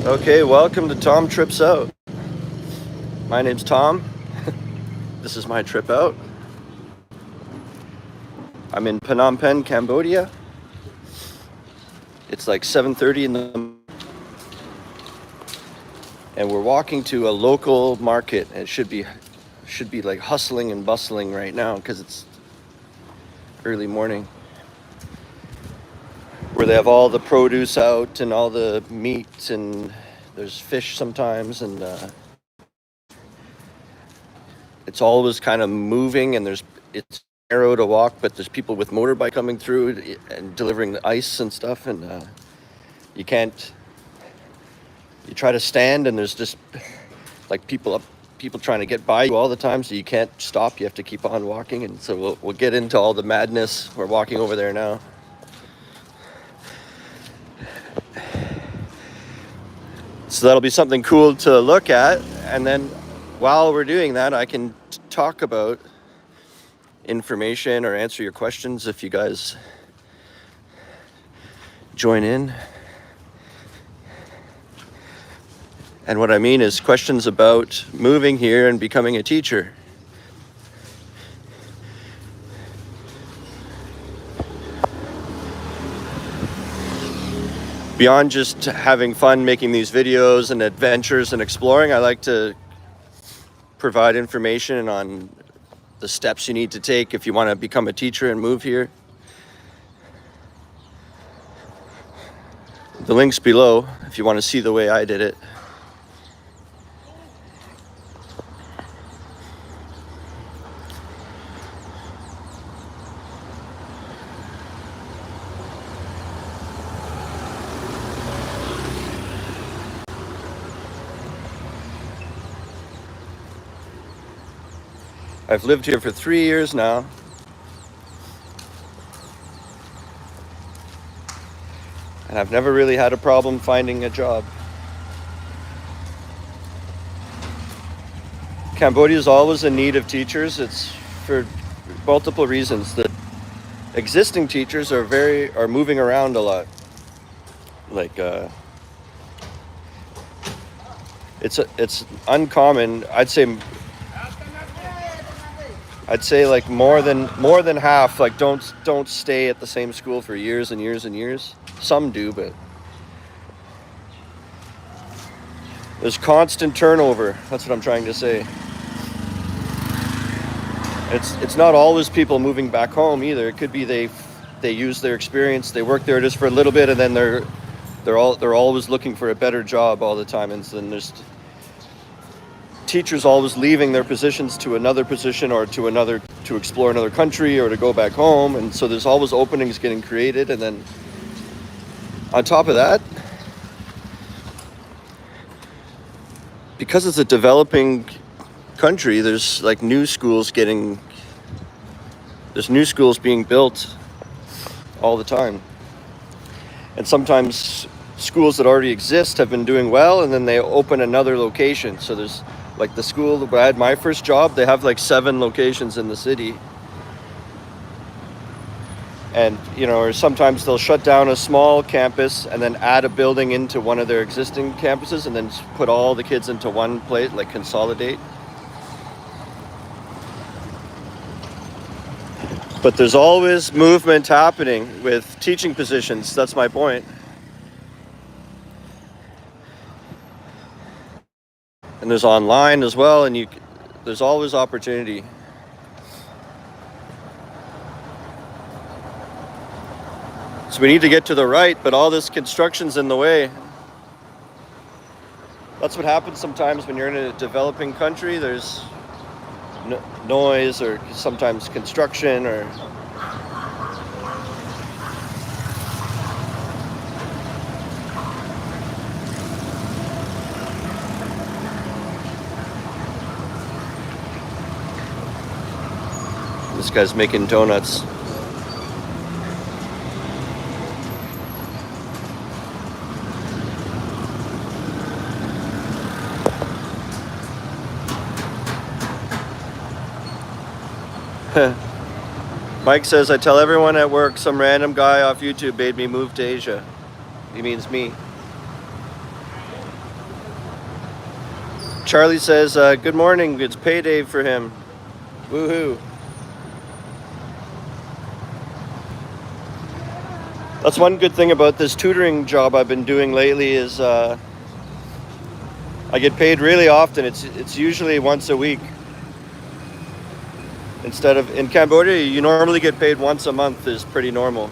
Okay, welcome to Tom Trips Out. My name's Tom. This is my trip out. I'm in Phnom Penh, Cambodia. It's like 7:30 in the and we're walking to a local market. And it should be like hustling and bustling right now because it's early morning, where they have all the produce out and all the meat, and there's fish sometimes, and it's always kind of moving, and it's narrow to walk, but there's people with motorbike coming through and delivering the ice and stuff, and you try to stand, and there's just like people trying to get by you all the time, so you can't stop. You have to keep on walking, and so we'll get into all the madness. We're walking over there now. So that'll be something cool to look at, and then while we're doing that, I can talk about information or answer your questions if you guys join in. And what I mean is questions about moving here and becoming a teacher. Beyond just having fun making these videos and adventures and exploring, I like to provide information on the steps you need to take if you want to become a teacher and move here. The link's below if you want to see the way I did it. I've lived here for 3 years now. And I've never really had a problem finding a job. Cambodia is always in need of teachers. It's for multiple reasons. The existing teachers are moving around a lot. Like it's uncommon. I'd say like more than half like don't stay at the same school for years and years and years. Some do, but there's constant turnover. That's what I'm trying to say. It's not always people moving back home either. It could be they use their experience, they work there just for a little bit, and then they're always looking for a better job all the time, and then there's teachers always leaving their positions to another position or to explore another country or to go back home, and so there's always openings getting created. And then on top of that, because it's a developing country, there's like new schools being built all the time, and sometimes schools that already exist have been doing well, and then they open another location. So there's like the school where I had my first job, they have like 7 locations in the city. And, or sometimes they'll shut down a small campus and then add a building into one of their existing campuses and then put all the kids into one place, like consolidate. But there's always movement happening with teaching positions. That's my point. And there's online as well, and there's always opportunity. So we need to get to the right, but all this construction's in the way. That's what happens sometimes when you're in a developing country. There's noise or sometimes construction or... This guy's making donuts. Mike says, I tell everyone at work some random guy off YouTube made me move to Asia. He means me. Charlie says, good morning, it's payday for him. Woohoo. That's one good thing about this tutoring job I've been doing lately is I get paid really often. It's usually once a week. Instead of, in Cambodia, you normally get paid once a month is pretty normal.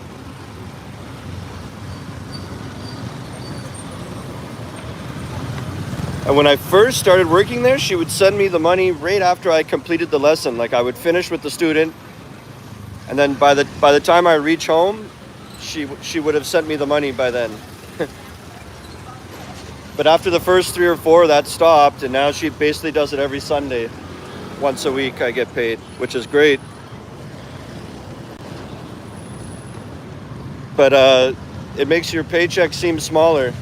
And when I first started working there, she would send me the money right after I completed the lesson. Like I would finish with the student, and then by the time I reach home, she would have sent me the money by then. But after the first 3 or 4, that stopped, and now she basically does it every Sunday. Once a week I get paid, which is great. But it makes your paycheck seem smaller.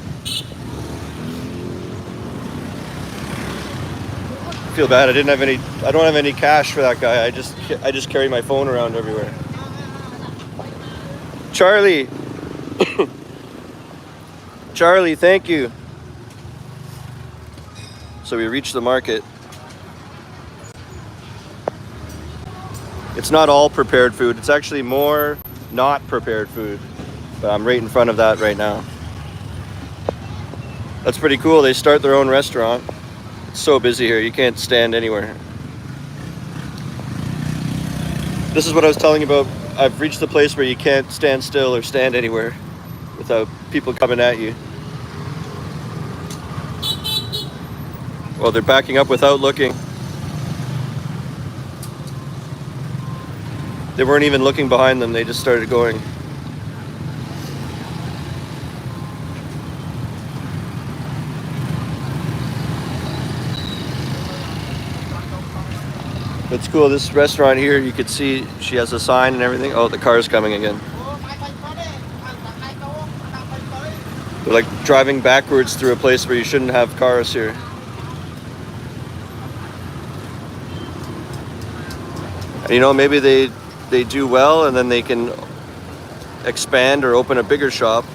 I feel bad. I don't have any cash for that guy. I just carry my phone around everywhere. Charlie. Charlie, thank you. So we reached the market. It's not all prepared food. It's actually more not prepared food. But I'm right in front of that right now. That's pretty cool. They start their own restaurant. It's so busy here. You can't stand anywhere. This is what I was telling you about. I've reached the place where you can't stand still or stand anywhere without people coming at you. Well, they're backing up without looking. They weren't even looking behind them, they just started going. It's cool, this restaurant here, you could see she has a sign and everything. Oh, the car's coming again. They're like driving backwards through a place where you shouldn't have cars here. And you know, maybe they do well and then they can expand or open a bigger shop.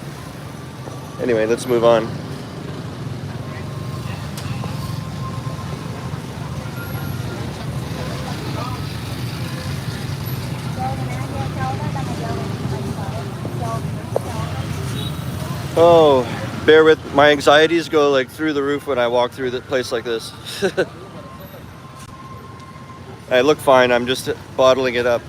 Anyway, let's move on. Oh, bear with, my anxieties go like through the roof when I walk through the place like this. I look fine, I'm just bottling it up.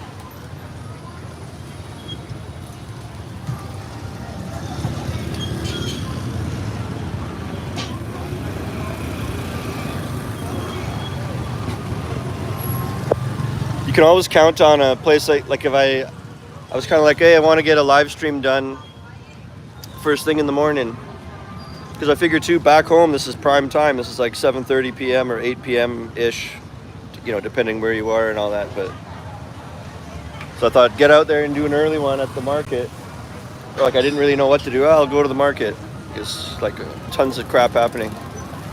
You can always count on a place like if I was kind of like, hey, I want to get a live stream done first thing in the morning, because I figure too, back home this is prime time. This is like 7:30 p.m. or 8 p.m. ish, you know, depending where you are and all that. But so I thought, get out there and do an early one at the market. Or like I didn't really know what to do. Oh, I'll go to the market. It's like tons of crap happening.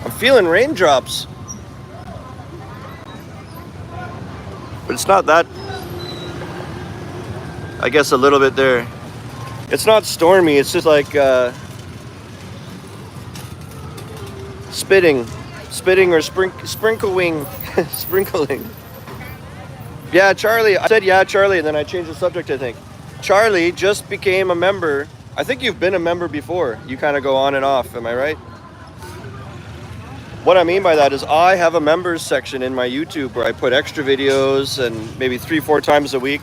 I'm feeling raindrops, but it's not that. I guess a little bit there. It's not stormy, it's just like spitting or sprinkling. Sprinkling. Yeah, Charlie, I said yeah, Charlie, and then I changed the subject, I think. Charlie just became a member. I think you've been a member before. You kind of go on and off, am I right? What I mean by that is I have a members section in my YouTube where I put extra videos, and maybe 3-4 times a week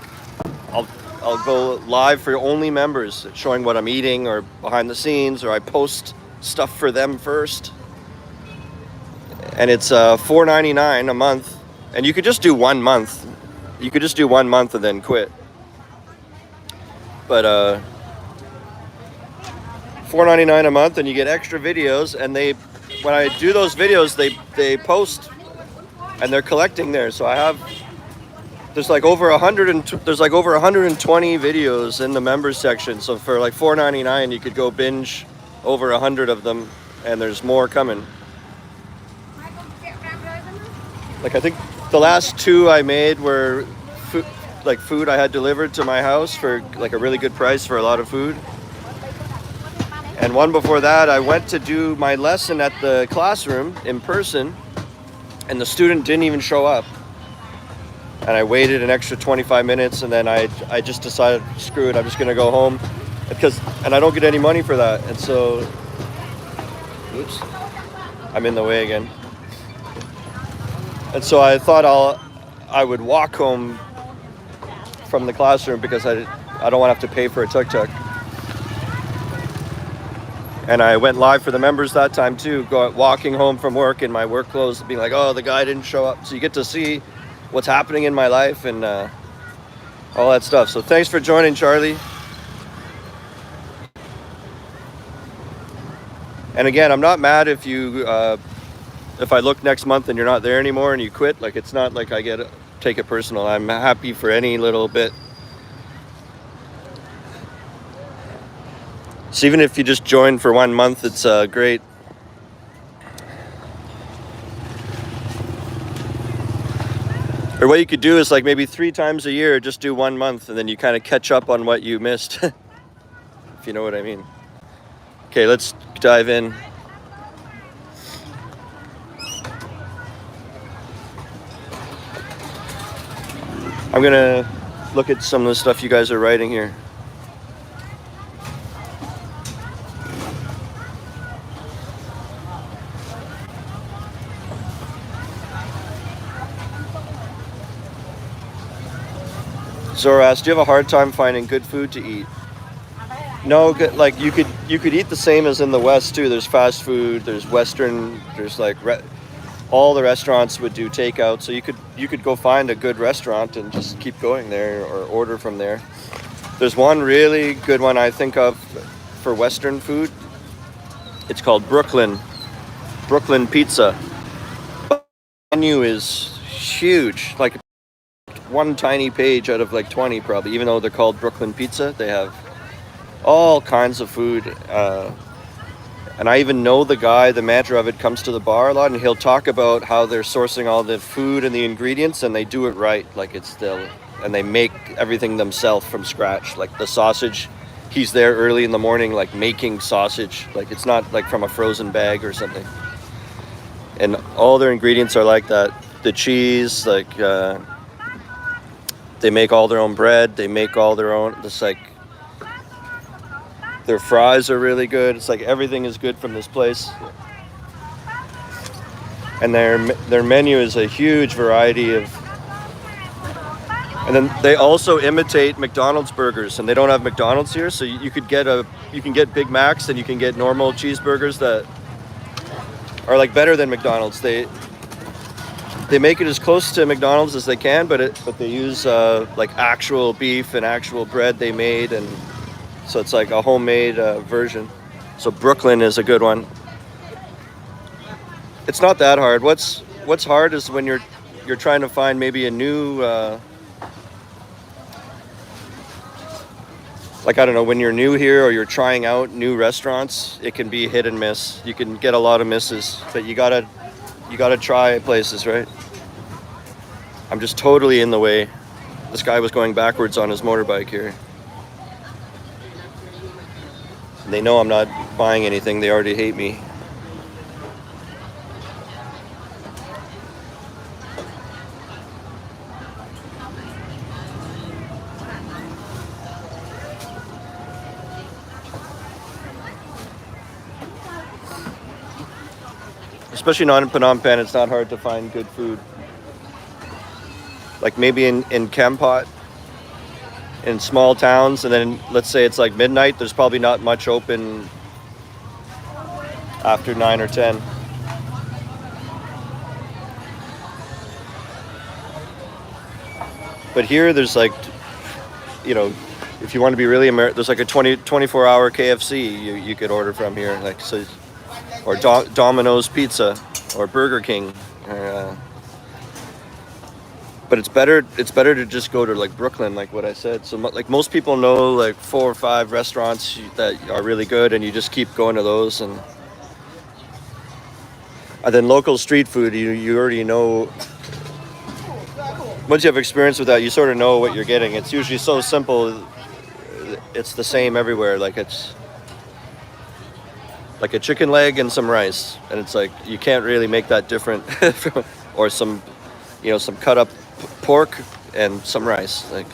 I'll go live for only members, showing what I'm eating or behind the scenes, or I post stuff for them first. And it's $4.99 a month, and you could just do 1 month. You could just do 1 month and then quit. But $4.99 a month, and you get extra videos. And when I do those videos, they post, and they're collecting there. So there's like over 120 videos in the members section. So for like $4.99, you could go binge over 100 of them, and there's more coming. Like I think the last 2 I made were food I had delivered to my house for like a really good price for a lot of food. And one before that, I went to do my lesson at the classroom in person, and the student didn't even show up. And I waited an extra 25 minutes, and then I just decided, screw it, I'm just gonna go home, and I don't get any money for that. And so, oops, I'm in the way again. And so I thought I would walk home from the classroom because I don't want to have to pay for a tuk-tuk. And I went live for the members that time too, walking home from work in my work clothes, being like, oh, the guy didn't show up. So you get to see what's happening in my life and all that stuff. So thanks for joining, Charlie. And again, I'm not mad if I look next month and you're not there anymore and you quit. Like, it's not like I take it personal. I'm happy for any little bit. So even if you just join for 1 month, it's great. Or what you could do is like maybe 3 times a year, just do 1 month, and then you kind of catch up on what you missed. If you know what I mean. Okay, let's dive in. I'm gonna look at some of the stuff you guys are writing here. Zora asked, do you have a hard time finding good food to eat? No, like you could eat the same as in the West too. There's fast food, there's Western, there's like all the restaurants would do takeout. So you could go find a good restaurant and just keep going there or order from there. There's one really good one I think of for Western food. It's called Brooklyn Pizza. The menu is huge, like one tiny page out of like 20 probably, even though they're called Brooklyn Pizza. They have all kinds of food. And I even know the guy, the manager of it, comes to the bar a lot, and he'll talk about how they're sourcing all the food and the ingredients, and they do it right. Like and they make everything themselves from scratch. Like the sausage, he's there early in the morning, like making sausage. Like it's not like from a frozen bag or something. And all their ingredients are like that. The cheese, like they make all their own bread. They make all their own. It's like their fries are really good. It's like everything is good from this place. And their menu is a huge variety of. And then they also imitate McDonald's burgers, and they don't have McDonald's here, so you can get Big Macs and you can get normal cheeseburgers that are like better than McDonald's. They make it as close to McDonald's as they can, but they use like actual beef and actual bread they made, and so it's like a homemade version. So Brooklyn is a good one. It's not that hard. What's hard is when you're trying to find maybe a new like, I don't know, when you're new here or you're trying out new restaurants, it can be hit and miss. You can get a lot of misses, but you gotta try places, right? I'm just totally in the way. This guy was going backwards on his motorbike here. And they know I'm not buying anything. They already hate me. Especially not in Phnom Penh, it's not hard to find good food. Like maybe in Kampot, in small towns, and then let's say it's like midnight, there's probably not much open after 9 or 10. But here there's like, you know, if you want to be really there's like a 24-hour KFC you could order from here, like so. Or Domino's Pizza, or Burger King. But it's better to just go to like Brooklyn, like what I said. So like most people know like 4 or 5 restaurants that are really good, and you just keep going to those. And then local street food, you already know. Once you have experience with that, you sort of know what you're getting. It's usually so simple. It's the same everywhere. Like it's like a chicken leg and some rice, and it's like you can't really make that different or some, you know, some cut up pork and some rice. Like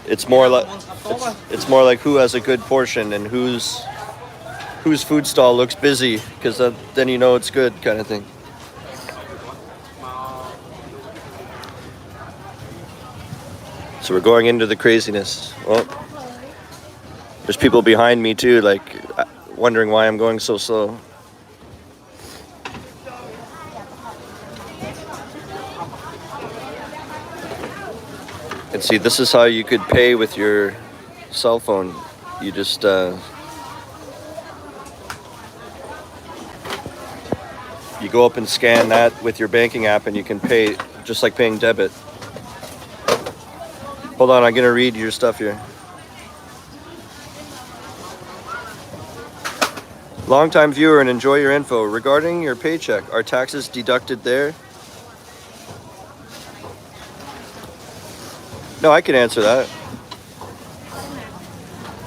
it's more like it's more like who has a good portion and whose food stall looks busy, because then you know it's good, kind of thing. So we're going into the craziness. Well, there's people behind me too, like wondering why I'm going so slow. And see, this is how you could pay with your cell phone. You just you go up and scan that with your banking app, and you can pay just like paying debit. Hold on, I'm gonna read your stuff here. Longtime viewer and enjoy your info. Regarding your paycheck, are taxes deducted there? No, I can answer that.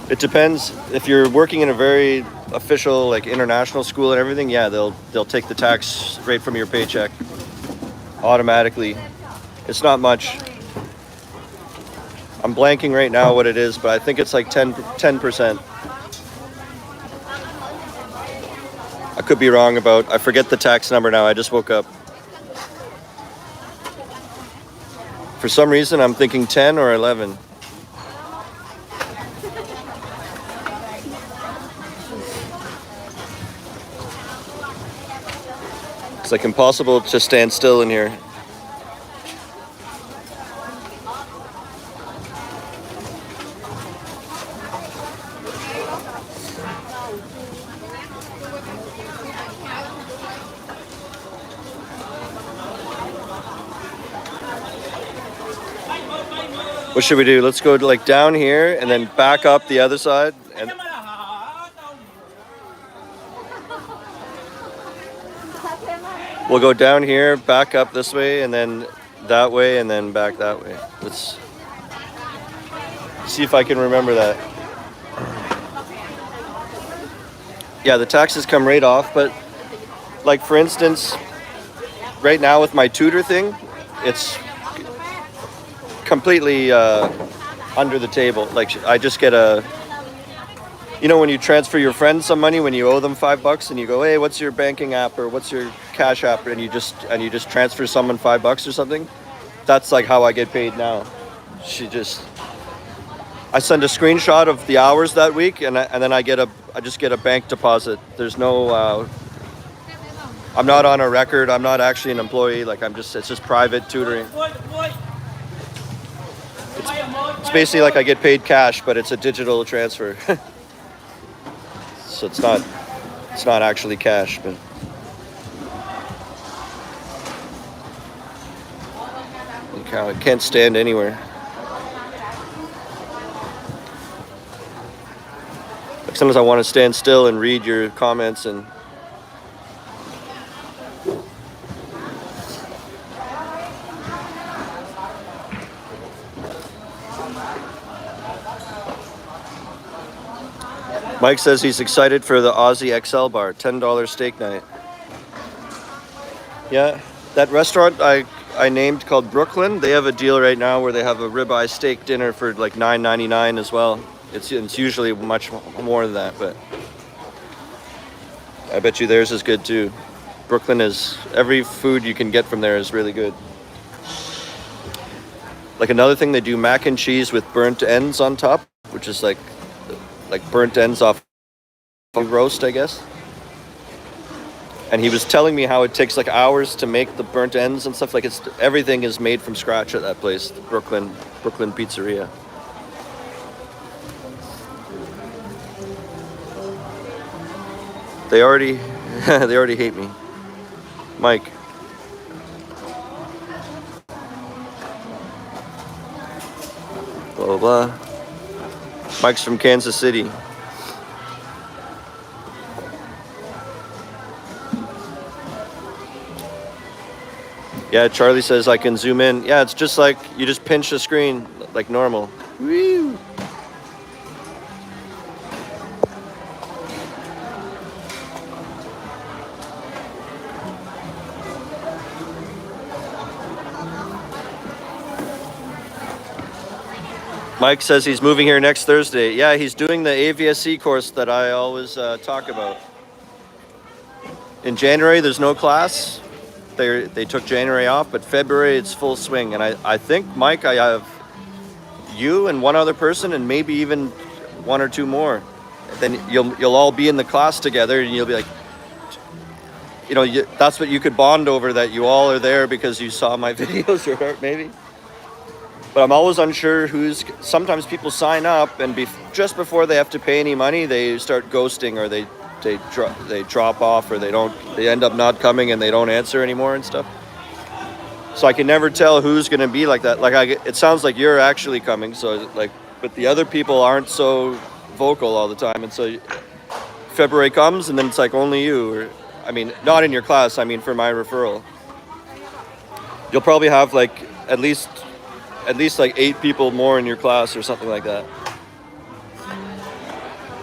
It depends. If you're working in a very official, like international school and everything, yeah, they'll take the tax rate from your paycheck automatically. It's not much. I'm blanking right now what it is, but I think it's like 10%. I could be wrong I forget the tax number now. I just woke up. For some reason, I'm thinking 10 or 11. It's like impossible to stand still in here. What should we do? Let's go to like down here and then back up the other side. And we'll go down here, back up this way, and then that way, and then back that way. Let's see if I can remember that. Yeah, the taxes come right off, but like for instance, right now with my tutor thing, it's completely under the table. Like I just get you know, when you transfer your friend some money, when you owe them $5 and you go, hey, what's your banking app or what's your cash app, and you just transfer someone $5 or something. That's like how I get paid now. I send a screenshot of the hours that week, and then I just get a bank deposit. There's no I'm not on a record. I'm not actually an employee. Like it's just private tutoring. It's basically like I get paid cash, but it's a digital transfer. So it's not actually cash, but I can't stand anywhere. Like sometimes I want to stand still and read your comments and Mike says he's excited for the Aussie XL bar, $10 steak night. Yeah, that restaurant I named called Brooklyn, they have a deal right now where they have a ribeye steak dinner for like $9.99 as well. It's usually much more than that, but I bet you theirs is good too. Brooklyn every food you can get from there is really good. Like another thing, they do mac and cheese with burnt ends on top, which is like burnt ends off roast, I guess. And he was telling me how it takes like hours to make the burnt ends and stuff. Like everything is made from scratch at that place, the Brooklyn Pizzeria. They already hate me. Mike. Blah blah blah. Mike's from Kansas City. Yeah, Charlie says I can zoom in. Yeah, it's just like you just pinch the screen like normal. Woo! Mike says he's moving here next Thursday. Yeah, he's doing the AVSE course that I always talk about. In January, there's no class. They took January off, but February it's full swing. And I think, Mike, I have you and one other person, and maybe even one or two more. Then you'll all be in the class together, and you'll be like, you know, that's what you could bond over, that you all are there because you saw my videos, or maybe. But I'm always unsure who's. Sometimes people sign up, and just before they have to pay any money, they start ghosting, or they drop off, or they end up not coming, and they don't answer anymore and stuff. So I can never tell who's going to be like that. It sounds like you're actually coming, so but the other people aren't so vocal all the time, and so February comes, and then it's like only you, or I mean, not in your class. I mean, for my referral, you'll probably have like at least like 8 people more in your class or something like that.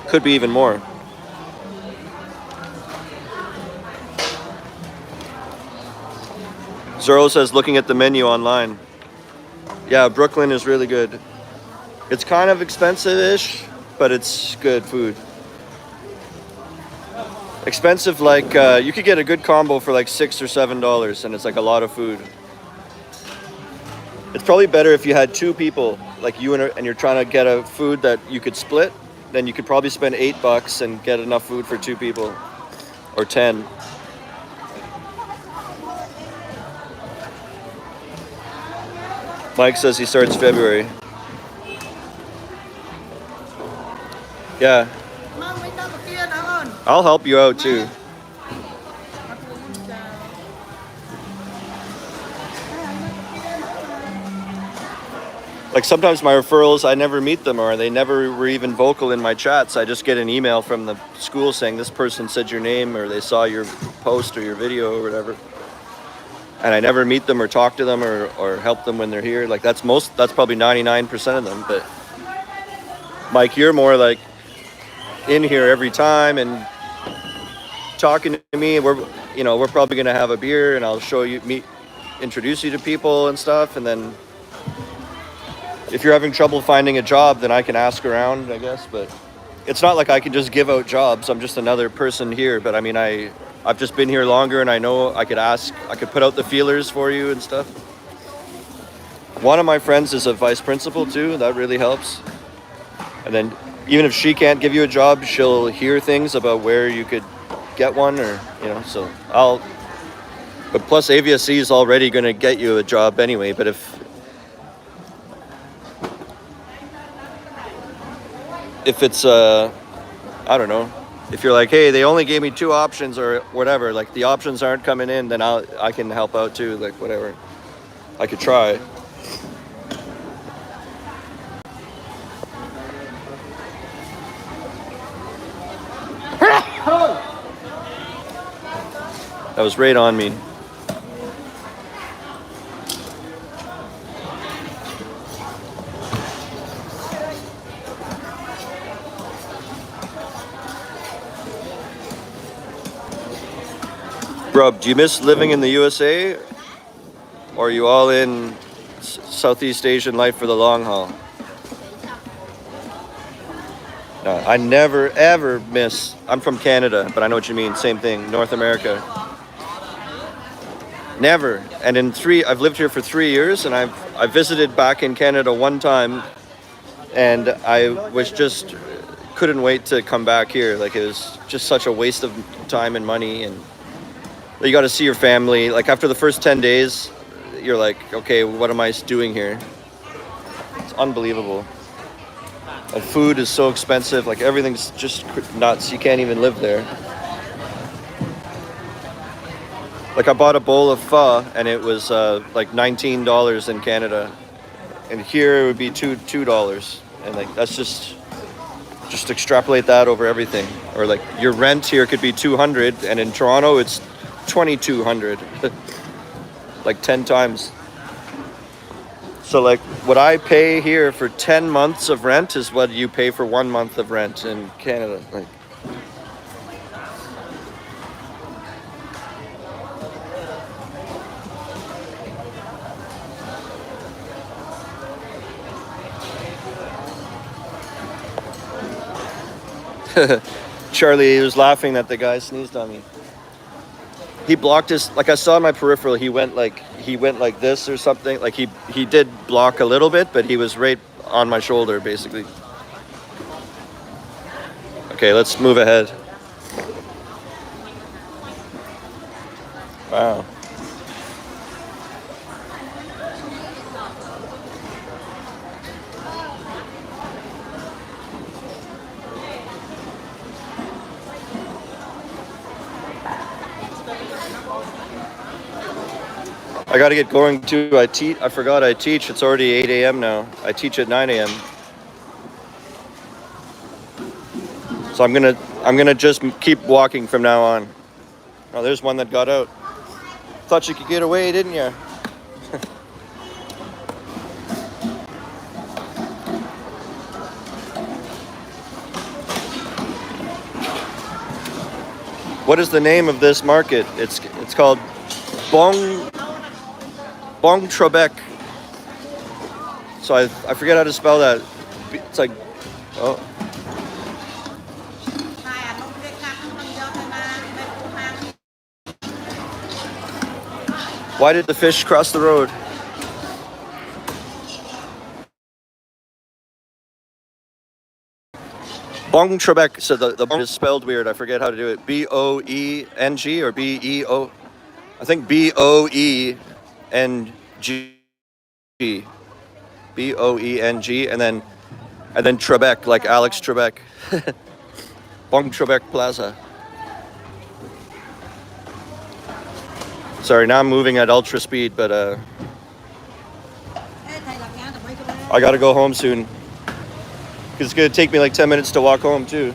Could be even more. Zoro says looking at the menu online. Yeah, Brooklyn is really good. It's kind of expensive-ish, but it's good food. Expensive, like you could get a good combo for like $6 or $7, and it's like a lot of food. It's probably better if you had 2 people, like you and you're trying to get a food that you could split. Then you could probably spend $8 and get enough food for 2 people, or 10. Mike says he starts February. Yeah. I'll help you out too. Like sometimes my referrals, I never meet them, or they never were even vocal in my chats. I just get an email from the school saying this person said your name, or they saw your post or your video or whatever. And I never meet them or talk to them or help them when they're here. Like that's probably 99% of them. But Mike, you're more like in here every time and talking to me. We're probably gonna have a beer, and I'll introduce you to people and stuff, and then if you're having trouble finding a job, then I can ask around, I guess. But it's not like I can just give out jobs. I'm just another person here. But I mean, I've just been here longer, and I know I could ask. I could put out the feelers for you and stuff. One of my friends is a vice principal too. That really helps. And then even if she can't give you a job, she'll hear things about where you could get one, or So But plus AVSE is already going to get you a job anyway. But if it's I don't know, if you're like, hey, they only gave me 2 options or whatever, like the options aren't coming in, then I can help out too, like whatever. I could try. That was right on me. Rob, do you miss living in the USA, or are you all in Southeast Asian life for the long haul? No, I never ever miss. I'm from Canada, but I know what you mean. Same thing, North America. Never. And I've lived here for 3 years, and I visited back in Canada one time, and I was just couldn't wait to come back here. Like it was just such a waste of time and money, and you got to see your family. Like after the first 10 days, you're like, okay, what am I doing here? It's unbelievable. And food is so expensive. Like everything's just nuts. You can't even live there. Like I bought a bowl of pho, and it was like $19 in Canada, and here it would be $2. And like that's just extrapolate that over everything. Or like your rent here could be $200, and in Toronto it's $2,200, like 10 times. So like what I pay here for 10 months of rent is what you pay for 1 month of rent in Canada. Like Charlie was laughing that the guy sneezed on me. He blocked his, like I saw in my peripheral, he went like this or something. Like he did block a little bit, but he was right on my shoulder basically. Okay, let's move ahead. Wow. I gotta get going too. I forgot I teach. It's already 8 a.m. now. I teach at 9 a.m. So I'm gonna just keep walking from now on. Oh, there's one that got out. Thought you could get away, didn't you? What is the name of this market? It's called Bong Trebek. So I forget how to spell that. It's like, oh. Why did the fish cross the road? Bong Trebek. So the bong is spelled weird. I forget how to do it. B-O-E-N-G or B-E-O. I think B-O-E-N-G. B-O-E-N-G and then Trebek, like Alex Trebek. Bong Trebek Plaza. Sorry, now I'm moving at ultra speed, but I gotta go home soon. It's gonna take me like 10 minutes to walk home too.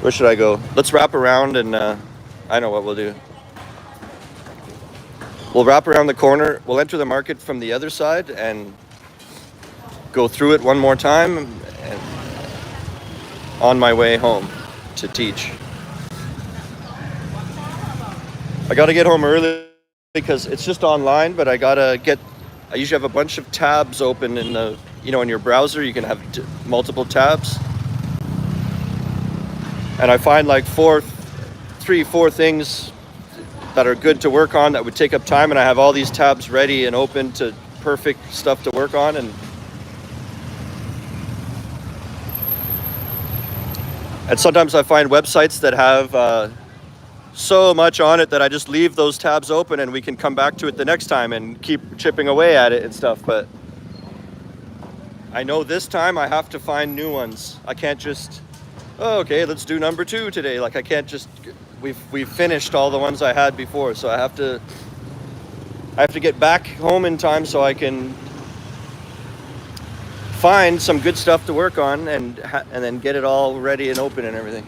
Where should I go? Let's wrap around and I know what we'll do. We'll wrap around the corner. We'll enter the market from the other side and go through it one more time and on my way home to teach. I gotta get home early because it's just online, but I usually have a bunch of tabs open in the, in your browser. You can have multiple tabs. And I find like 4 things that are good to work on that would take up time, and I have all these tabs ready and open to perfect stuff to work on. And sometimes I find websites that have so much on it that I just leave those tabs open and we can come back to it the next time and keep chipping away at it and stuff. But I know this time I have to find new ones. I can't just, oh, okay, let's do number 2 today. Like I can't just, we've finished all the ones I had before. So I have to get back home in time so I can find some good stuff to work on and then get it all ready and open and everything.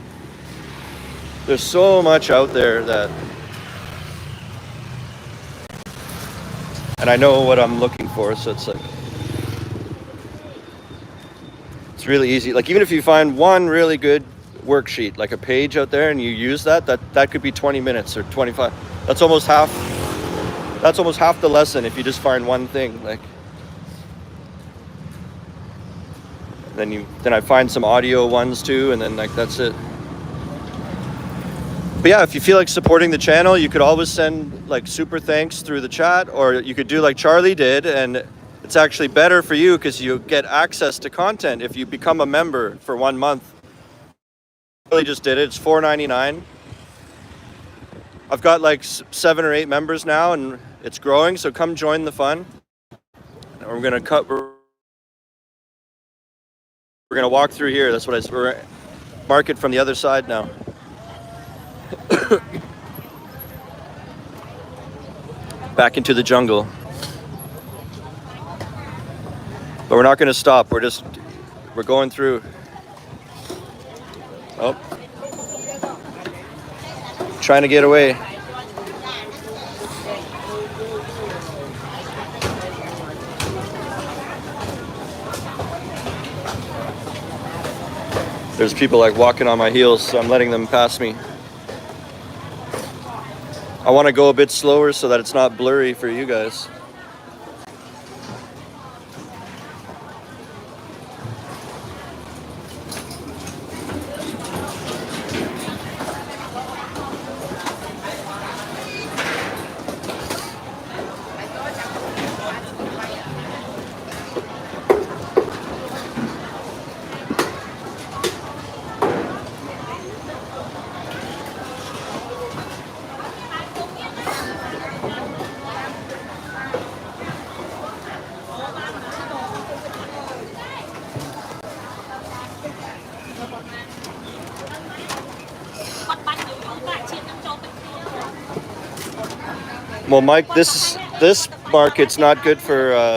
There's so much out there and I know what I'm looking for, so it's like, it's really easy. Like even if you find one really good worksheet, like a page out there, and you use that could be 20 minutes or 25. That's almost half the lesson if you just find one thing. Like then I find some audio ones too, and then like that's it. But yeah, if you feel like supporting the channel, you could always send like super thanks through the chat, or you could do like Charlie did, and it's actually better for you because you get access to content if you become a member for 1 month. Charlie just did it. It's $4.99. I've got like 7 or 8 members now, and it's growing. So come join the fun. And we're gonna walk through here. That's what we're market from the other side now. Back into the jungle. But we're not going to stop. We're going through. Oh. Trying to get away. There's people like walking on my heels, so I'm letting them pass me. I want to go a bit slower so that it's not blurry for you guys. Well, Mike, this market's not good for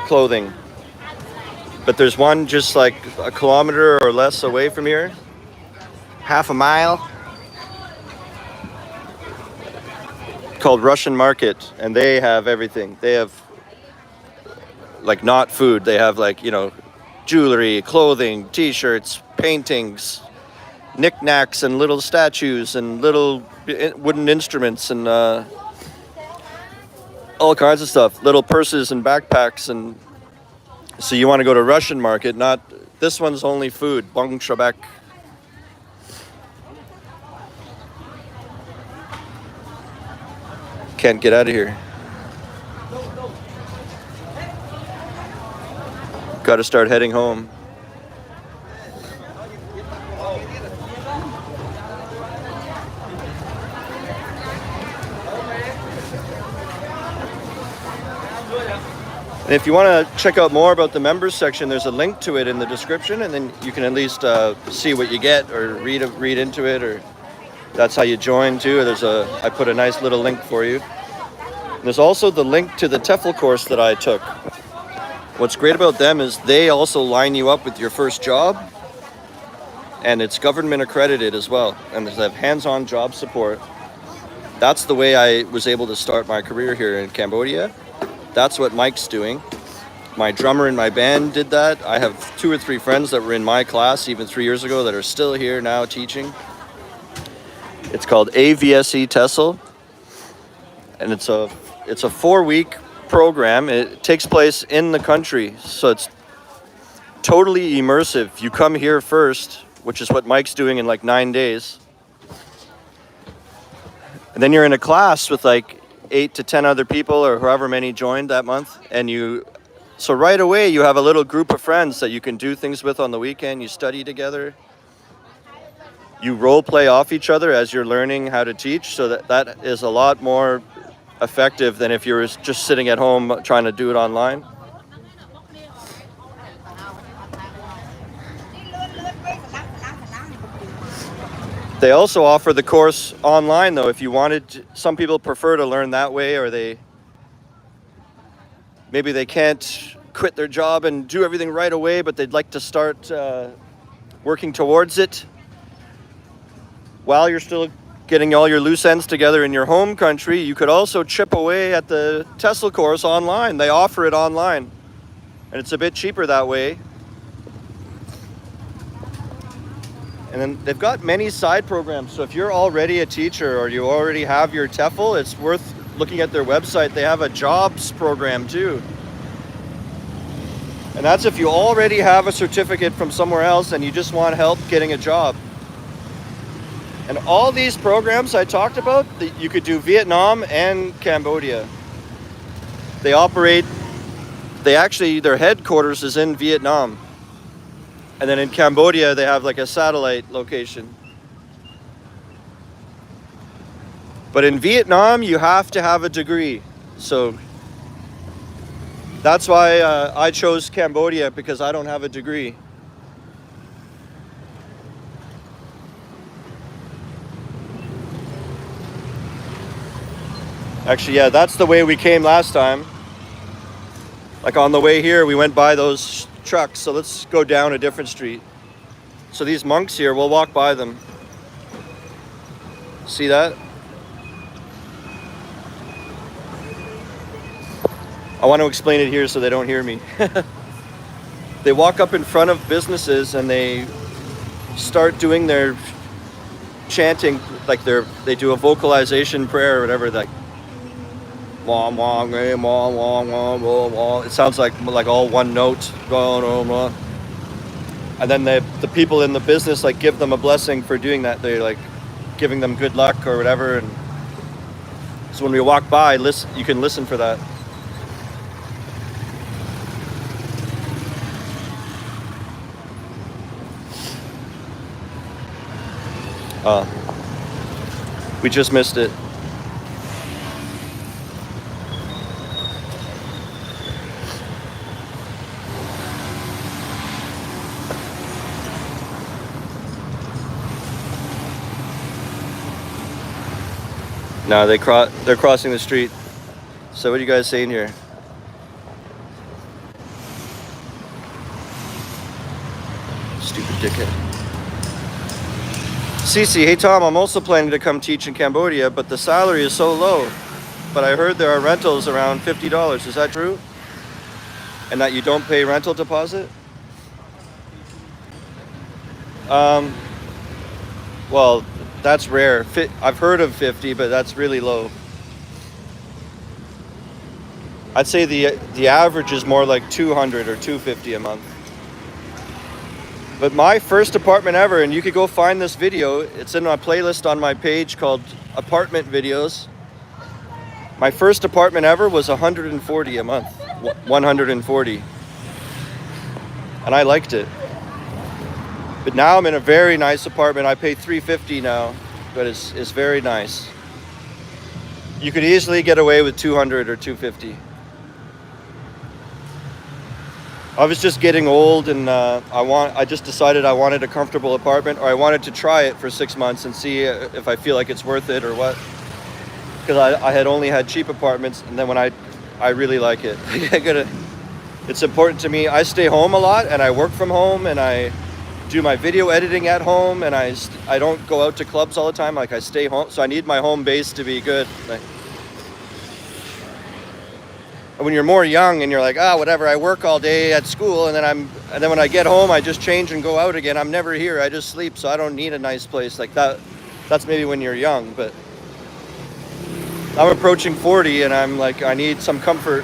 clothing. But there's one just like a kilometer or less away from here, half a mile, called Russian Market, and they have everything. They have like not food. They have like, you know, jewelry, clothing, t-shirts, paintings, knickknacks and little statues and little wooden instruments and all kinds of stuff, little purses and backpacks. And so you want to go to Russian Market, not this one's only food, Bong Shabak. Can't get out of here. Got to start heading home. And if you want to check out more about the members section, there's a link to it in the description, and then you can at least see what you get or read into it, or that's how you join too. I put a nice little link for you. And there's also the link to the TEFL course that I took. What's great about them is they also line you up with your first job, and it's government accredited as well, and they have hands-on job support. That's the way I was able to start my career here in Cambodia. That's what Mike's doing. My drummer in my band did that. I have 2 or 3 friends that were in my class even 3 years ago that are still here now teaching. It's called AVSE TESOL, and it's a 4-week program. It takes place in the country, so it's totally immersive. You come here first, which is what Mike's doing in like 9 days, and then you're in a class with like 8 to 10 other people or however many joined that month, and so right away you have a little group of friends that you can do things with on the weekend. You study together, you role play off each other as you're learning how to teach, so that is a lot more effective than if you were just sitting at home trying to do it online. They also offer the course online though, if you wanted. Some people prefer to learn that way, or maybe they can't quit their job and do everything right away, but they'd like to start working towards it while you're still getting all your loose ends together in your home country. You could also chip away at the TESOL course online. They offer it online, and it's a bit cheaper that way. And then they've got many side programs. So if you're already a teacher or you already have your TEFL, it's worth looking at their website. They have a jobs program too. And that's if you already have a certificate from somewhere else and you just want help getting a job. And all these programs I talked about, you could do Vietnam and Cambodia. Their headquarters is in Vietnam. And then in Cambodia, they have like a satellite location. But in Vietnam, you have to have a degree. So that's why I chose Cambodia, because I don't have a degree. Actually, yeah, that's the way we came last time. Like on the way here, we went by those trucks, so let's go down a different street. So these monks here, we'll walk by them. See that? I want to explain it here so they don't hear me. They walk up in front of businesses and they start doing their chanting, like they do a vocalization prayer or whatever, like wah, wah, wah, wah, wah, wah, wah. It sounds like all one note. And then the people in the business like give them a blessing for doing that. They like giving them good luck or whatever. And so when we walk by, you can listen for that. We just missed it. No, they're crossing the street. So what are you guys saying here? Stupid dickhead. Cece, hey Tom, I'm also planning to come teach in Cambodia, but the salary is so low. But I heard there are rentals around $50. Is that true? And that you don't pay rental deposit? Well, that's rare. I've heard of 50, but that's really low. I'd say the average is more like 200 or 250 a month. But my first apartment ever, and you could go find this video, it's in my playlist on my page called Apartment Videos. My first apartment ever was 140 a month. 140. And I liked it. But now I'm in a very nice apartment. I pay $350 now, but it's very nice. You could easily get away with 200 or 250. I was just getting old, and I just decided I wanted a comfortable apartment, or I wanted to try it for 6 months and see if I feel like it's worth it or what. Because I had only had cheap apartments, and then when I really like it. It's important to me. I stay home a lot, and I work from home, and I do my video editing at home, and I don't go out to clubs all the time. Like, I stay home, so I need my home base to be good. When you're more young and you're like, whatever, I work all day at school, and then when I get home I just change and go out again. I'm never here. I just sleep, so I don't need a nice place like that. That's maybe when you're young, but I'm approaching 40 and I'm like, I need some comfort.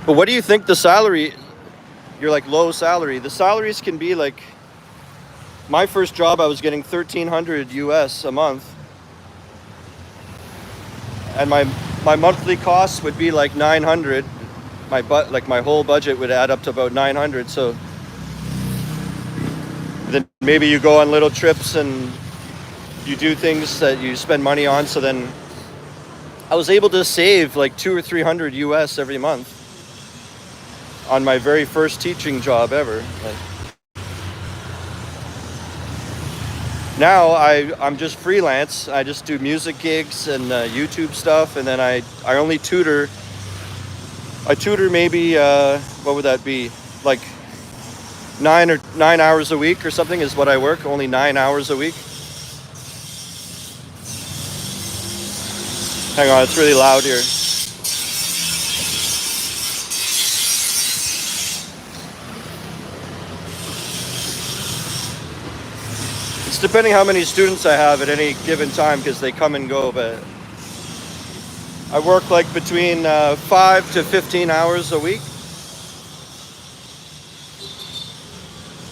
But what do you think the salary? You're like low salary. The salaries can be like, my first job I was getting $1,300 US a month, and my monthly costs would be like 900. My whole budget would add up to about 900. So then maybe you go on little trips and you do things that you spend money on. So then I was able to save like $200 or $300 US every month on my very first teaching job ever. Now I'm just freelance. I just do music gigs and YouTube stuff, and then I only tutor. I tutor maybe what would that be? Like 9 hours a week or something is what I work. Only 9 hours a week. Hang on, it's really loud here. Depending how many students I have at any given time, because they come and go, but I work like between 5 to 15 hours a week.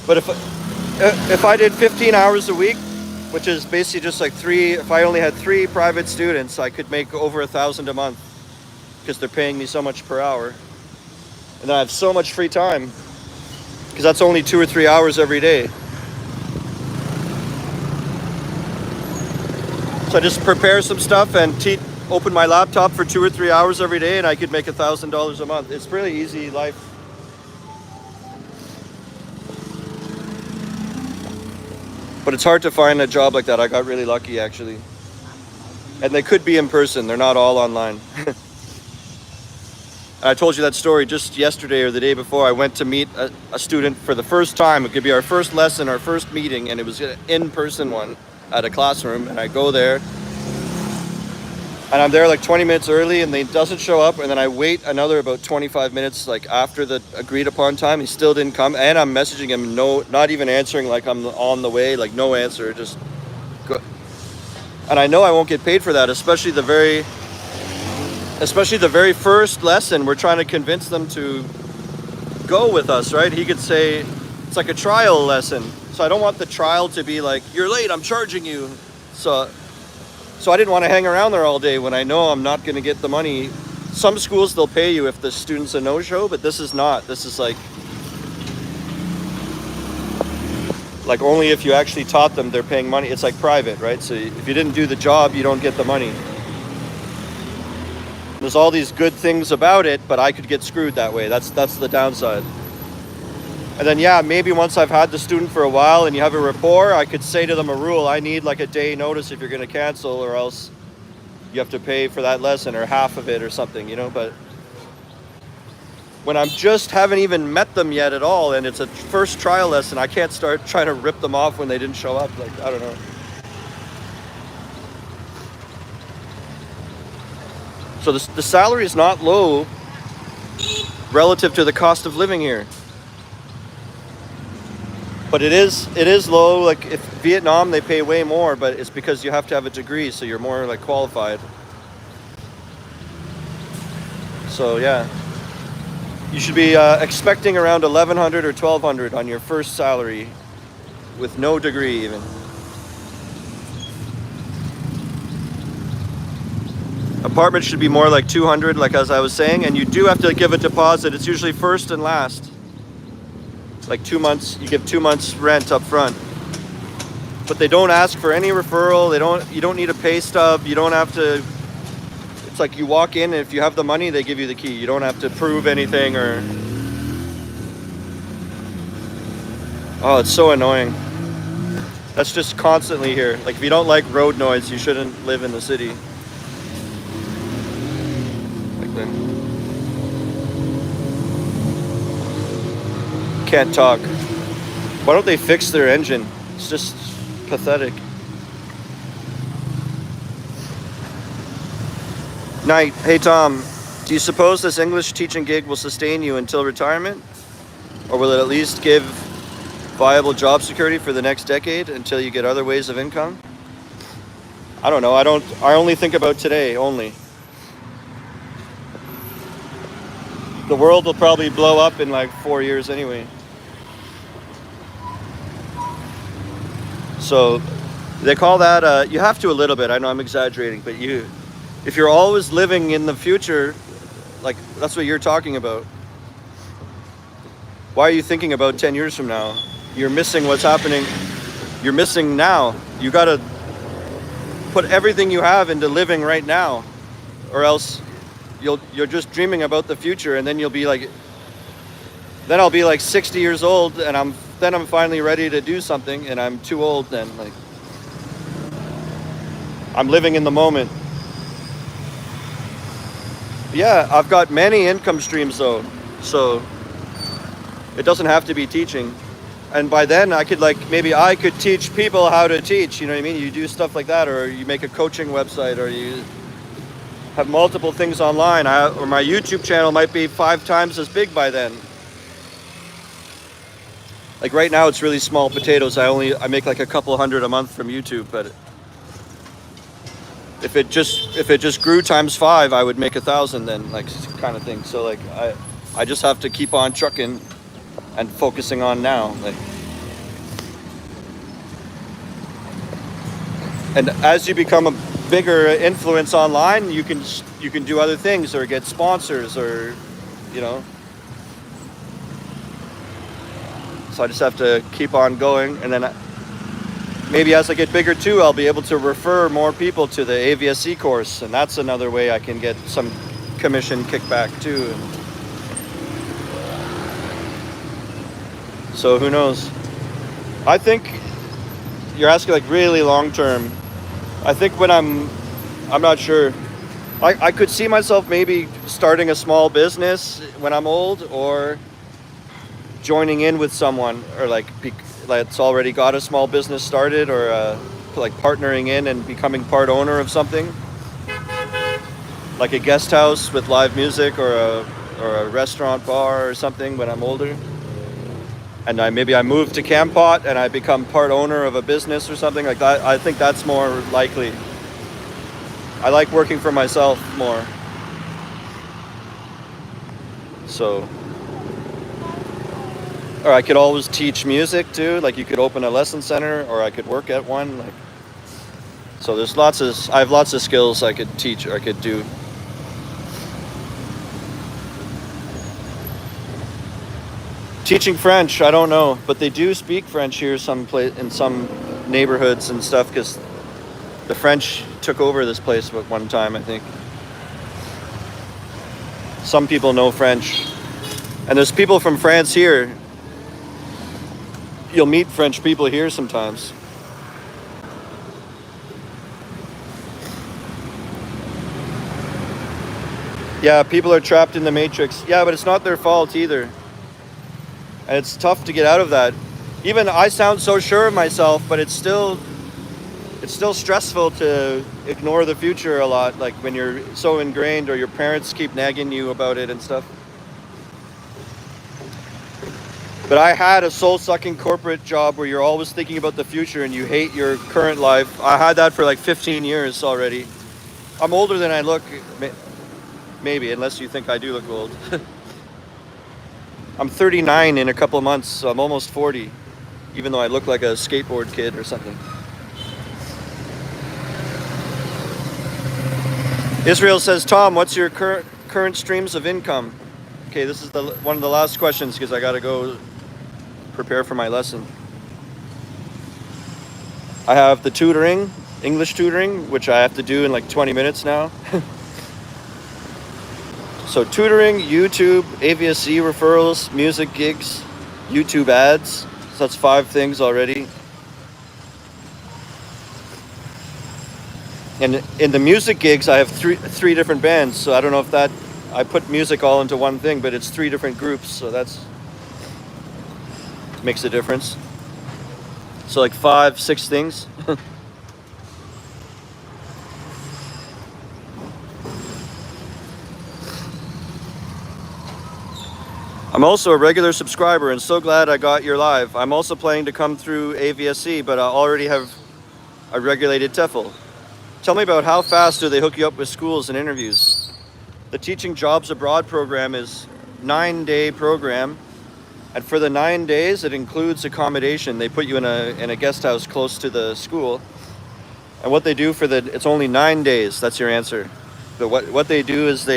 But if I did 15 hours a week, which is basically just like if I only had 3 private students, I could make over $1,000 a month, because they're paying me so much per hour. And then I have so much free time, because that's only 2 or 3 hours every day. So I just prepare some stuff and open my laptop for 2 or 3 hours every day, and I could make $1,000 a month. It's really easy life. But it's hard to find a job like that. I got really lucky, actually. And they could be in person. They're not all online. And I told you that story just yesterday or the day before. I went to meet a student for the first time. It could be our first lesson, our first meeting, and it was an in-person one at a classroom. And I go there, and I'm there like 20 minutes early and he doesn't show up, and then I wait another about 25 minutes like after the agreed upon time. He still didn't come, and I'm messaging him, no, not even answering, like I'm on the way, like no answer, just go. And I know I won't get paid for that, especially the very first lesson. We're trying to convince them to go with us, right? He could say it's like a trial lesson, so I don't want the trial to be like, you're late, I'm charging you. So I didn't want to hang around there all day when I know I'm not going to get the money. Some schools, they'll pay you if the student's a no-show, but this is not. This is like only if you actually taught them, they're paying money. It's like private, right? So if you didn't do the job, you don't get the money. There's all these good things about it, but I could get screwed that way. That's the downside. And then, yeah, maybe once I've had the student for a while and you have a rapport, I could say to them a rule. I need like a day notice if you're going to cancel, or else you have to pay for that lesson or half of it or something, you know. But when I'm just haven't even met them yet at all, and it's a first trial lesson, I can't start trying to rip them off when they didn't show up. Like, I don't know. So the salary is not low relative to the cost of living here. But it is low. Like if Vietnam, they pay way more, but it's because you have to have a degree, so you're more like qualified. So yeah, you should be expecting around 1,100 or 1,200 on your first salary, with no degree even. Apartment should be more like 200, like as I was saying, and you do have to give a deposit. It's usually first and last. Like 2 months, you give 2 months rent up front. But they don't ask for any referral. You don't need a pay stub. You don't have to. It's like you walk in, and if you have the money, they give you the key. You don't have to prove anything or. Oh, it's so annoying. That's just constantly here. Like if you don't like road noise, you shouldn't live in the city. Like that. Can't talk. Why don't they fix their engine? It's just pathetic. Night. Hey Tom, do you suppose this English teaching gig will sustain you until retirement? Or will it at least give viable job security for the next decade until you get other ways of income? I don't know. I only think about today only. The world will probably blow up in like 4 years anyway. So they call that, you have to a little bit, I know I'm exaggerating, but if you're always living in the future, like that's what you're talking about. Why are you thinking about 10 years from now? You're missing what's happening. You're missing now. You gotta put everything you have into living right now, or else you're just dreaming about the future, and then you'll be like, then I'll be like 60 years old, and I'm finally ready to do something, and I'm too old then. Like, I'm living in the moment. Yeah, I've got many income streams though, so it doesn't have to be teaching. And by then I could maybe I could teach people how to teach, you know what I mean? You do stuff like that, or you make a coaching website, or you have multiple things online, or my YouTube channel might be 5 times as big by then. Like right now it's really small potatoes. I make like a couple hundred a month from YouTube, but if it just grew times 5, I would make 1,000 then, like, kind of thing. So like I just have to keep on trucking and focusing on now, like. And as you become a bigger influence online, you can do other things or get sponsors, or you know. So I just have to keep on going, and then maybe as I get bigger too, I'll be able to refer more people to the AVSE course, and that's another way I can get some commission kickback too. So who knows? I think you're asking like really long term. I think when I'm not sure. I could see myself maybe starting a small business when I'm old, or joining in with someone, or that's already got a small business started, or like partnering in and becoming part owner of something. like a guest house with live music, or a restaurant bar or something when I'm older. And maybe I move to Kampot and I become part owner of a business or something like that. I think that's more likely. I like working for myself more. So, or I could always teach music too. Like you could open a lesson center, or I could work at one. Like, so there's I have lots of skills I could teach or I could do. Teaching French, I don't know, but they do speak French here in some neighborhoods and stuff, because the French took over this place at one time, I think. Some people know French. And there's people from France here. You'll meet French people here sometimes. Yeah, people are trapped in the matrix. Yeah, but it's not their fault either. And it's tough to get out of that. Even I sound so sure of myself, but it's still stressful to ignore the future a lot, like when you're so ingrained, or your parents keep nagging you about it and stuff. But I had a soul-sucking corporate job where you're always thinking about the future and you hate your current life. I had that for like 15 years already. I'm older than I look, maybe, unless you think I do look old. I'm 39 in a couple of months, so I'm almost 40, even though I look like a skateboard kid or something. Israel says, Tom, what's your current streams of income? Okay, this is one of the last questions, because I got to go prepare for my lesson. I have the tutoring, English tutoring, which I have to do in like 20 minutes now. So tutoring, YouTube, AVSE referrals, music gigs, YouTube ads. So that's 5 things already. And in the music gigs, I have three different bands. So I don't know if I put music all into one thing, but it's 3 different groups. So that's makes a difference. So like 5, 6 things. I'm also a regular subscriber and so glad I got your live. I'm also planning to come through AVSE, but I already have a regulated TEFL. Tell me about how fast do they hook you up with schools and interviews? The Teaching Jobs Abroad program is 9-day program, and for the 9 days it includes accommodation. They put you in a guest house close to the school, and what they do it's only 9 days. That's your answer. But what they do is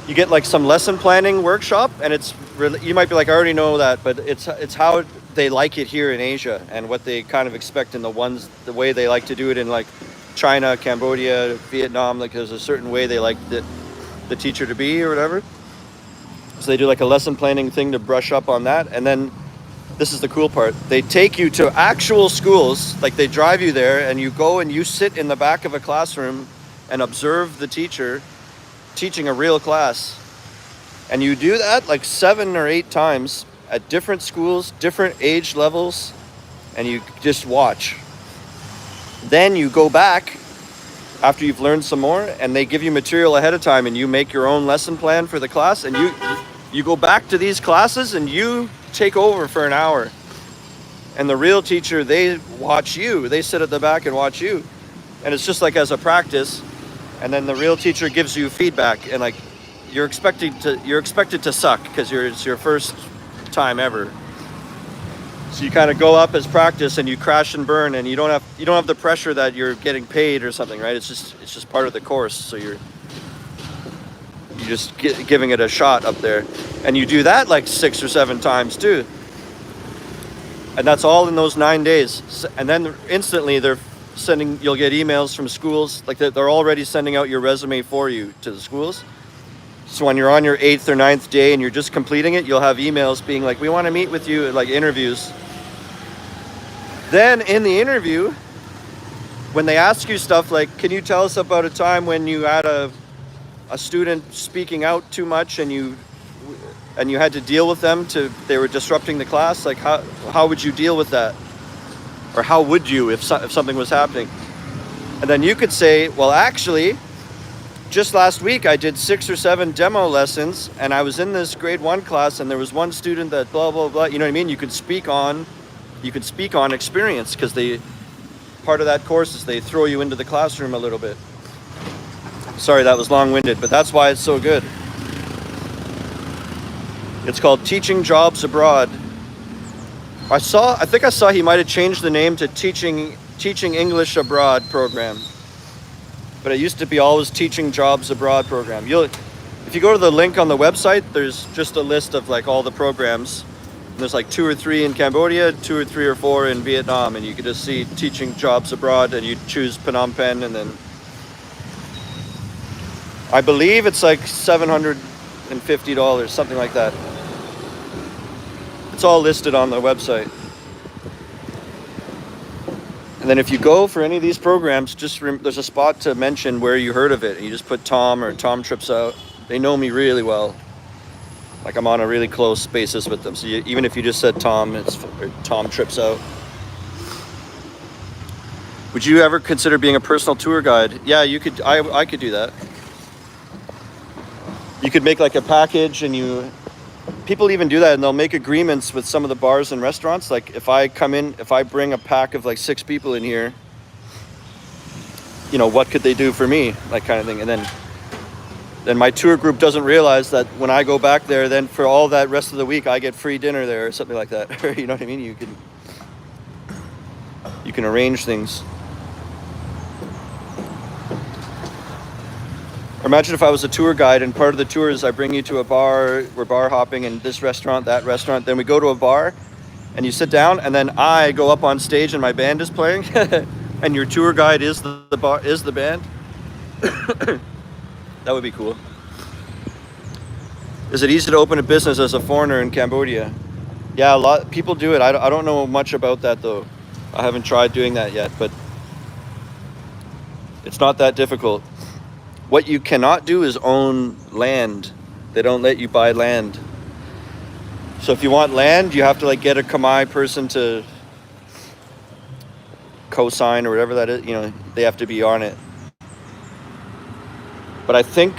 you get like some lesson planning workshop, and it's really, you might be like, I already know that, but it's how they like it here in Asia and what they kind of expect in the way they like to do it in like China, Cambodia, Vietnam. Like there's a certain way they like the teacher to be or whatever. So they do like a lesson planning thing to brush up on that. And then this is the cool part. They take you to actual schools, like they drive you there and you go and you sit in the back of a classroom and observe the teacher teaching a real class. And you do that like 7 or 8 times at different schools, different age levels, and you just watch. Then you go back after you've learned some more, and they give you material ahead of time, and you make your own lesson plan for the class, and you go back to these classes and you take over for an hour. And the real teacher, they watch you. They sit at the back and watch you. And it's just like as a practice. And then the real teacher gives you feedback, and like you're expected to suck because it's your first time ever. So you kind of go up as practice and you crash and burn, and you don't have the pressure that you're getting paid or something, right? It's just part of the course. So you're just giving it a shot up there, and you do that like 6 or 7 times too. And that's all in those 9 days. And then instantly you'll get emails from schools, like they're already sending out your resume for you to the schools. So when you're on your 8th or 9th day and you're just completing it, you'll have emails being like, we want to meet with you, like interviews. Then in the interview, when they ask you stuff like, can you tell us about a time when you had a student speaking out too much and you had to deal with them, they were disrupting the class, like how would you deal with that? Or how would you if something was happening? And then you could say, well, actually, just last week I did 6 or 7 demo lessons, and I was in this grade 1 class, and there was one student that blah blah blah, you know what I mean? You could speak on experience, because part of that course is they throw you into the classroom a little bit. Sorry, that was long-winded, but that's why it's so good. It's called Teaching Jobs Abroad. I think I saw he might have changed the name to Teaching English Abroad program. But it used to be always Teaching Jobs Abroad program. If you go to the link on the website, there's just a list of like all the programs. And there's like 2 or 3 in Cambodia, 2 or 3 or 4 in Vietnam, and you can just see Teaching Jobs Abroad, and you choose Phnom Penh, and then I believe it's like $750, something like that. It's all listed on the website. And then if you go for any of these programs, there's a spot to mention where you heard of it. And you just put Tom or Tom Trips Out. They know me really well. Like I'm on a really close basis with them. So even if you just said Tom, it's Tom Trips Out. Would you ever consider being a personal tour guide? Yeah, you could. I could do that. You could make like a package, and people even do that, and they'll make agreements with some of the bars and restaurants. Like if I bring a pack of like 6 people in here, what could they do for me? Like kind of thing. And then my tour group doesn't realize that when I go back there, then for all that rest of the week, I get free dinner there or something like that. You know what I mean? You can arrange things. Imagine if I was a tour guide, and part of the tour is I bring you to a bar, we're bar hopping in this restaurant, that restaurant, then we go to a bar and you sit down, and then I go up on stage and my band is playing and your tour guide is the band. That would be cool. Is it easy to open a business as a foreigner in Cambodia? Yeah, a lot people do it. I don't know much about that though. I haven't tried doing that yet, but it's not that difficult. What you cannot do is own land. They don't let you buy land. So if you want land, you have to like get a Khmer person to co-sign or whatever that is. They have to be on it. But I think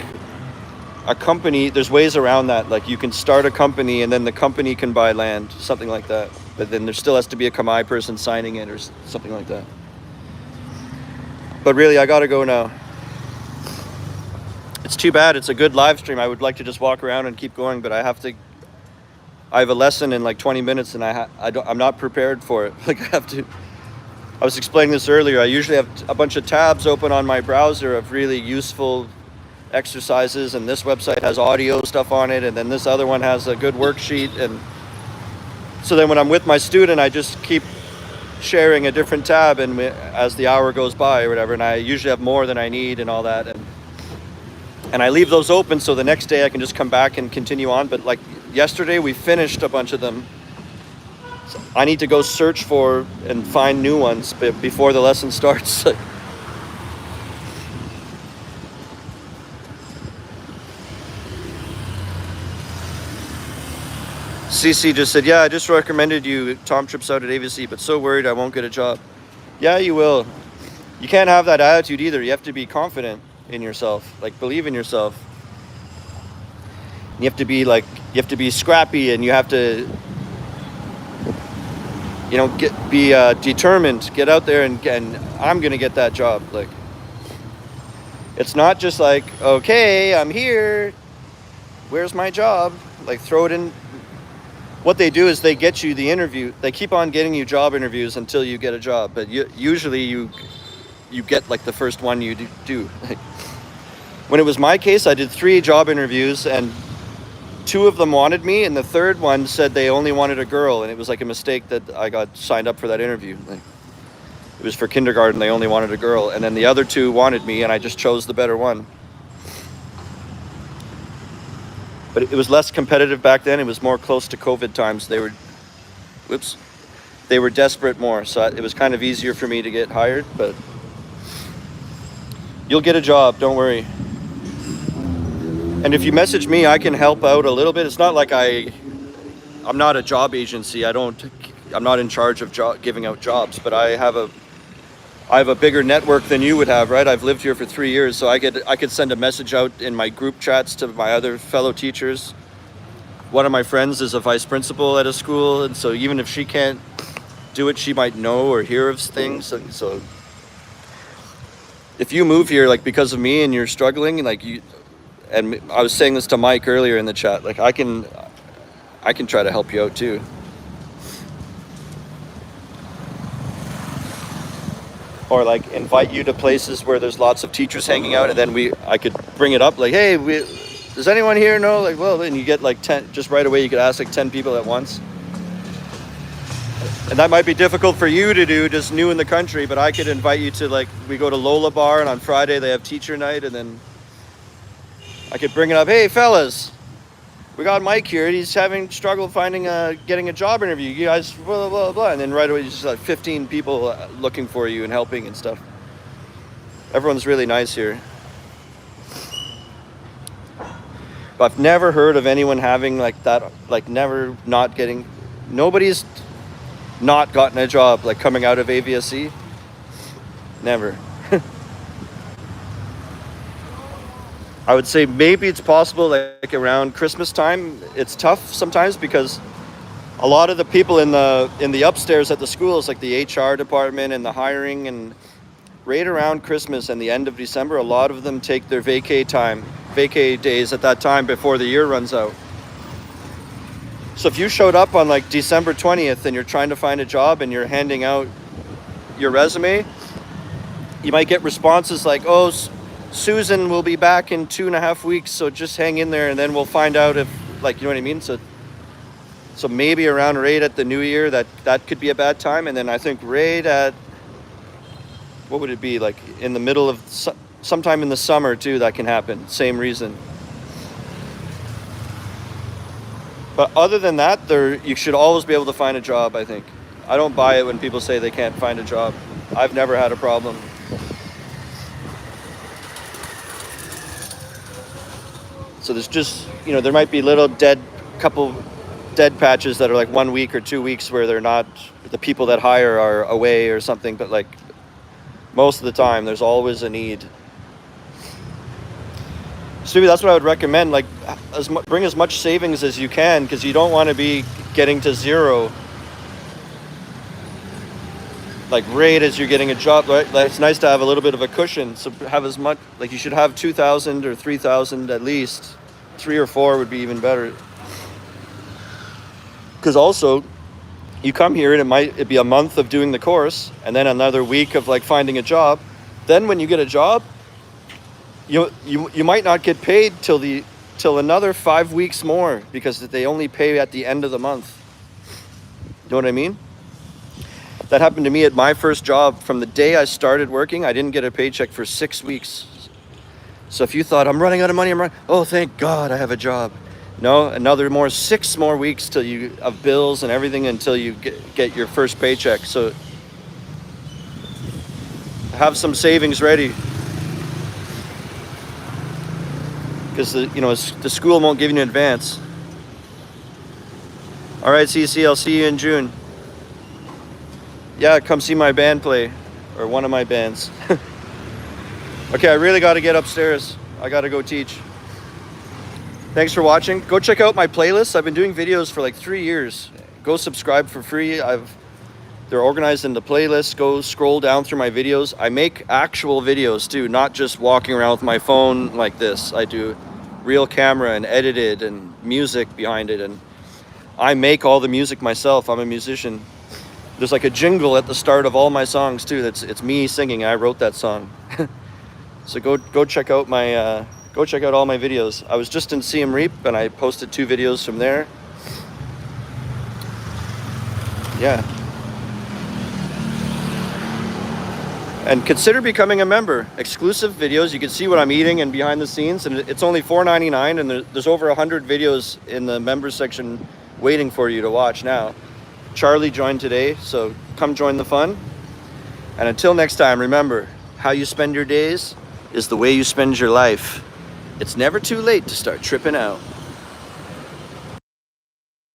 a company, there's ways around that. Like you can start a company and then the company can buy land, something like that. But then there still has to be a Khmer person signing it or something like that. But really, I gotta go now. It's too bad. It's a good live stream. I would like to just walk around and keep going, but I have a lesson in like 20 minutes, and I'm not prepared for it. Like I was explaining this earlier. I usually have a bunch of tabs open on my browser of really useful exercises, and this website has audio stuff on it, and then this other one has a good worksheet. And so then when I'm with my student, I just keep sharing a different tab, and as the hour goes by or whatever, and I usually have more than I need and all that. And I leave those open so the next day I can just come back and continue on. But like yesterday, we finished a bunch of them. So I need to go search for and find new ones before the lesson starts. CC just said, yeah, I just recommended you Tom Trips Out at AVSE, but so worried I won't get a job. Yeah, you will. You can't have that attitude either. You have to be confident in yourself, like believe in yourself. You have to be scrappy, and you have to be determined. Get out there and I'm gonna get that job. Like it's not just like, okay, I'm here, where's my job? Like throw it in. What they do is they get you the interview. They keep on getting you job interviews until you get a job, but usually you get like the first one you do. When it was my case, I did 3 job interviews, and 2 of them wanted me, and the third one said they only wanted a girl, and it was like a mistake that I got signed up for that interview. Like, it was for kindergarten, they only wanted a girl, and then the other 2 wanted me, and I just chose the better one. But it was less competitive back then. It was more close to COVID times. They were desperate more, so it was kind of easier for me to get hired, but you'll get a job, don't worry. And if you message me, I can help out a little bit. It's not like I'm not a job agency. I'm not in charge of giving out jobs, but I have I have a bigger network than you would have, right? I've lived here for 3 years, so I could send a message out in my group chats to my other fellow teachers. One of my friends is a vice principal at a school, and so even if she can't do it, she might know or hear of things. So if you move here, like because of me, and you're struggling, like and I was saying this to Mike earlier in the chat, like I can try to help you out too. Or like invite you to places where there's lots of teachers hanging out, and then I could bring it up like, hey, does anyone here know? Like, well, then you get like 10, just right away you could ask like 10 people at once. And that might be difficult for you to do, just new in the country, but I could invite you to, like, we go to Lola Bar, and on Friday they have teacher night, and then I could bring it up, hey fellas, we got Mike here, he's having struggle getting a job interview, you guys blah blah blah, and then right away just like 15 people looking for you and helping and stuff. Everyone's really nice here. But I've never heard of anyone having like that, like nobody's not gotten a job like coming out of AVSE. Never. I would say maybe it's possible like around Christmas time. It's tough sometimes because a lot of the people in the upstairs at the schools, like the HR department and the hiring, and right around Christmas and the end of December, a lot of them take their vacay days at that time before the year runs out. So if you showed up on like December 20th and you're trying to find a job and you're handing out your resume, you might get responses like, oh, Susan will be back in 2.5 weeks, so just hang in there and then we'll find out if, like, you know what I mean? So maybe around right at the new year, that could be a bad time. And then I think right at, what would it be, like in the middle of, sometime in the summer too, that can happen, same reason. But other than that, you should always be able to find a job, I think. I don't buy it when people say they can't find a job. I've never had a problem. So there's just, there might be couple dead patches that are like 1 week or 2 weeks where they're not, the people that hire are away or something, but like most of the time there's always a need. So maybe that's what I would recommend, like bring as much savings as you can, because you don't want to be getting to zero like right as you're getting a job, right? Like, it's nice to have a little bit of a cushion. So have as much, like you should have 2,000 or 3,000 at least. 3 or 4 would be even better. Because also, you come here and it'd be a month of doing the course and then another week of like finding a job. Then when you get a job, you might not get paid till another 5 weeks more, because they only pay at the end of the month. You know what I mean? That happened to me at my first job. From the day I started working, I didn't get a paycheck for 6 weeks. So if you thought, I'm running out of money, oh, thank God I have a job. No, another 6 more weeks till you have bills and everything until you get your first paycheck. So have some savings ready. Because the school won't give you an advance. All right, CC, I'll see you in June. Yeah, come see my band play, or one of my bands. Okay, I really got to get upstairs. I got to go teach. Thanks for watching. Go check out my playlists. I've been doing videos for like 3 years. Go subscribe for free. They're organized into playlists. Go scroll down through my videos. I make actual videos too, not just walking around with my phone like this. I do real camera and edited and music behind it, and I make all the music myself. I'm a musician. There's like a jingle at the start of all my songs too. It's me singing. I wrote that song. So go check out all my videos. I was just in Siem Reap and I posted 2 videos from there. Yeah. And consider becoming a member. Exclusive videos. You can see what I'm eating and behind the scenes, and it's only $4.99, and there's over 100 videos in the members section waiting for you to watch now. Charlie joined today, so come join the fun. And until next time, remember, how you spend your days is the way you spend your life. It's never too late to start tripping out.